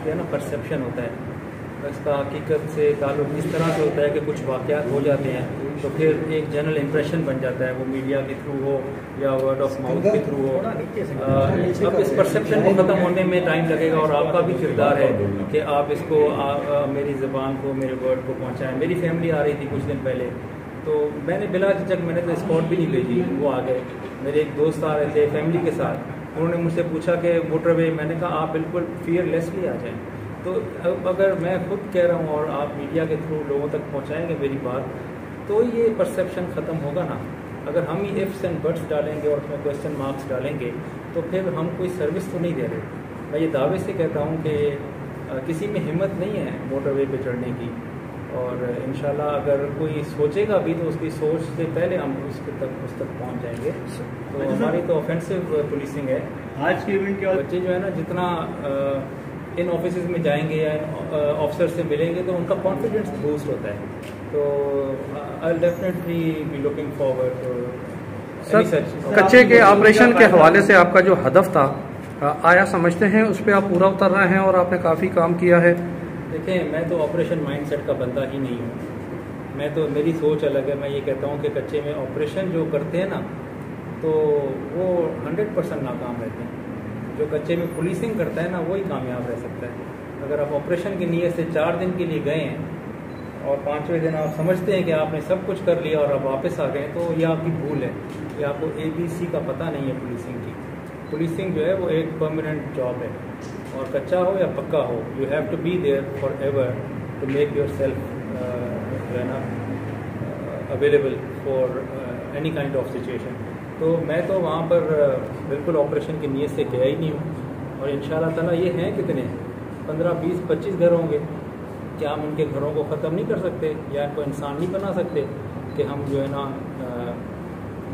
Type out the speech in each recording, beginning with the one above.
है ना परसेप्शन होता है, इसका हकीकत से ताल्लुक इस तरह से होता है कि कुछ वाक़यात हो जाते हैं तो फिर एक जनरल इम्प्रेशन बन जाता है, वो मीडिया के थ्रू हो या वर्ड ऑफ माउथ के थ्रू हो। अब इस परसेप्शन को ख़त्म होने में टाइम लगेगा और आपका भी किरदार है कि आप इसको मेरी ज़बान को, मेरे वर्ड को पहुँचाएँ। मेरी फैमिली आ रही थी कुछ दिन पहले, तो मैंने बिला झिझक मैंने तो स्पॉट भी नहीं भेजी, वो आ गए। मेरे एक दोस्त आ रहे थे फैमिली के साथ, उन्होंने मुझसे पूछा कि मोटरवे, मैंने कहा आप बिल्कुल फियरलेसली आ जाएँ। तो अब अगर मैं खुद कह रहा हूँ और आप मीडिया के थ्रू लोगों तक पहुँचाएंगे मेरी बात, तो ये परसेप्शन ख़त्म होगा ना। अगर हम ही इफ्स एंड बट्स डालेंगे और उसमें क्वेश्चन मार्क्स डालेंगे तो फिर हम कोई सर्विस तो नहीं दे रहे। मैं ये दावे से कहता हूँ कि किसी में हिम्मत नहीं है मोटरवे पे चढ़ने की, और इंशाल्लाह अगर कोई सोचेगा भी तो उसकी सोच से पहले हम उस तक पहुँच जाएंगे। तो हमारी तो ऑफेंसिव पुलिसिंग है। आज के इवेंट के बच्चे जो है ना, जितना इन ऑफिस में जाएंगे या ऑफिसर से मिलेंगे तो उनका कॉन्फिडेंस बूस्ट होता है। तो I definitely be looking forward. Sir, कच्चे के ऑपरेशन के हवाले से आपका जो हदफ था, आया समझते हैं उस पर आप पूरा उतर रहे हैं और आपने काफ़ी काम किया है? देखें, मैं तो ऑपरेशन माइंडसेट का बंदा ही नहीं हूँ। मैं तो, मेरी सोच अलग है। मैं ये कहता हूँ कि कच्चे में ऑपरेशन जो करते हैं ना, तो वो 100% नाकाम रहते हैं। जो कच्चे में पुलिसिंग करता है ना, वही कामयाब रह सकता है। अगर आप ऑपरेशन की नीयत से 4 दिन के लिए गए हैं और 5वें दिन आप समझते हैं कि आपने सब कुछ कर लिया और आप वापस आ गए, तो ये आपकी भूल है। ये आपको ABC का पता नहीं है पुलिसिंग की। पुलिसिंग जो है वो एक परमानेंट जॉब है, और कच्चा हो या पक्का हो, you have to be there forever to make yourself available for any kind of situation. तो मैं तो वहाँ पर बिल्कुल ऑपरेशन की नीयत से गया ही नहीं हूँ। और इंशाल्लाह ताला ये हैं कितने 15, 20, 25 घर होंगे, क्या हम उनके घरों को ख़त्म नहीं कर सकते या इनको इंसान नहीं बना सकते कि हम जो है ना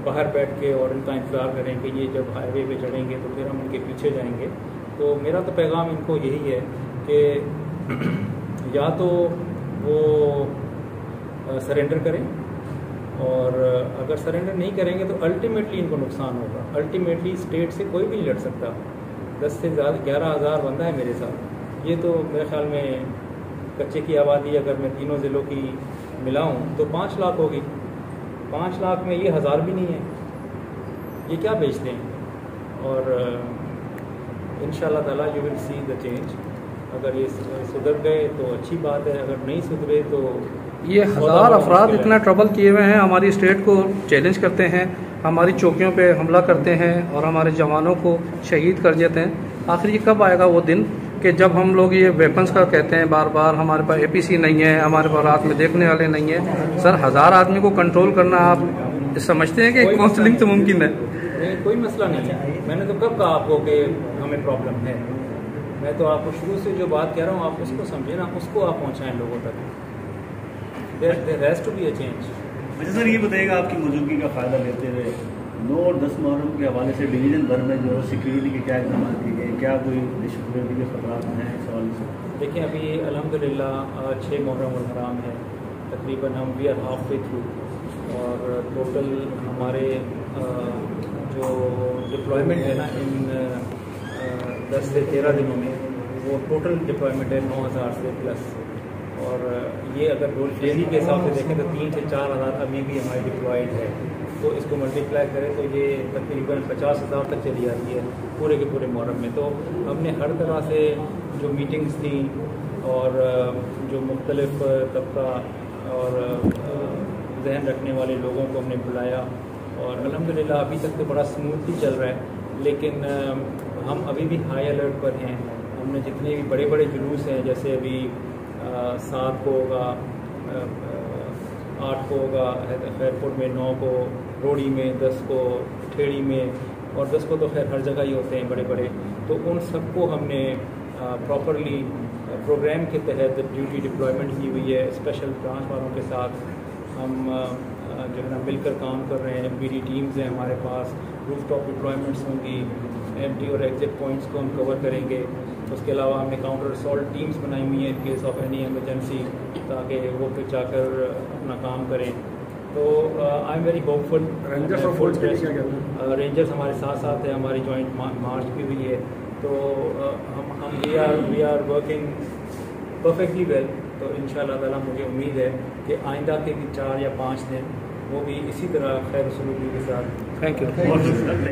बाहर बैठ के और इनका इंतज़ार करें कि ये जब हाईवे पे चढ़ेंगे तो फिर हम उनके पीछे जाएंगे। तो मेरा तो पैगाम इनको यही है कि या तो वो सरेंडर करें, और अगर सरेंडर नहीं करेंगे तो अल्टीमेटली इनको नुकसान होगा। अल्टीमेटली स्टेट से कोई भी नहीं लड़ सकता। 10 से ज़्यादा 11,000 बंदा है मेरे साथ। ये तो मेरे ख्याल में कच्चे की आबादी अगर मैं तीनों ज़िलों की मिलाऊं तो 5 लाख होगी। 5 लाख में ये 1000 भी नहीं है। ये क्या बेचते हैं? और इंशाल्लाह ताला you will see the change. अगर ये सुधर गए तो अच्छी बात है, अगर नहीं सुधरे तो ये 1000 अफराद इतना ट्रबल किए हुए हैं, हमारी स्टेट को चैलेंज करते हैं, हमारी चौकियों पे हमला करते हैं और हमारे जवानों को शहीद कर देते हैं। आखिर ये कब आएगा वो दिन कि जब हम लोग ये वेपन्स का कहते हैं बार बार, हमारे पास APC नहीं है, हमारे पास रात में देखने वाले नहीं है। सर, 1000 आदमी को कंट्रोल करना आप समझते हैं कि काउंसलिंग तो मुमकिन है? नहीं, कोई मसला नहीं है। मैंने तो कब कहा आपको कि हमें प्रॉब्लम है? मैं तो आपको शुरू से जो बात कह रहा हूँ आप उसको समझे ना, उसको आप पहुँचाएँ लोगों तक। There has to be a change। अच्छा सर, ये बताइएगा आपकी मौजूदगी का फ़ायदा लेते हुए 9 और 10 मुहर्रम के हवाले से डिवीज़न भर में जो सिक्योरिटी के क्या इक़दाम किए गए, क्या कोई सिक्योरिटी के खतरात हैं इस हवाले से? देखिए, अभी अल्हम्दुलिल्लाह 6 मुहर्रम और हराम है, तकरीबन हम we are halfway through, और टोटल हमारे जो डिप्लॉयमेंट है ना इन 10 से 13 दिनों में, वो टोटल डिप्लॉयमेंट है 9000 से प्लस। और ये अगर रोल डेली के हिसाब से देखें तो 3 से 4,000 अभी भी हमारी डिप्लॉयड है। तो इसको मल्टीप्लाई करें तो ये तकरीबन 50,000 तक चली जाती है पूरे के पूरे मुहर्रम में। तो हमने हर तरह से जो मीटिंग्स थी और जो मुख्तलिफ तबका और जहन रखने वाले लोगों को हमने बुलाया, और अल्हम्दुलिल्लाह अभी तक तो बड़ा स्मूथली चल रहा है। लेकिन हम अभी भी हाई अलर्ट पर हैं। हमने जितने भी बड़े बड़े जुलूस हैं, जैसे अभी 7 को होगा, 8 को होगा खैरपुर में, 9 को रोड़ी में, 10 को ठेड़ी में, और 10 को तो खैर हर जगह ही होते हैं बड़े बड़े। तो उन सबको हमने प्रॉपरली प्रोग्राम के तहत ड्यूटी डिप्लॉयमेंट की हुई है। स्पेशल ब्रांच वालों के साथ हम जो है ना मिलकर काम कर रहे हैं। BD टीम्स हैं हमारे पास, रूफटॉप डिप्लॉयमेंट्स होंगी, एंट्री और एग्जिट पॉइंट्स को हम कवर करेंगे। उसके अलावा हमने काउंटर असॉल्ट टीम्स बनाई हुई हैं in case of any emergency, ताकि वो फिर जाकर अपना काम करें। तो I am very hopeful. Rangers और फोर्स के लिए क्या कहते हैं? रेंजर्स हमारे साथ साथ है, हमारी जॉइंट मार्च भी हुई है, तो हम we are working perfectly well. तो इंशाअल्लाह ताला मुझे उम्मीद है कि आइंदा के 4 या 5 दिन वो भी इसी तरह खैर सलूकी के साथ। Thank you.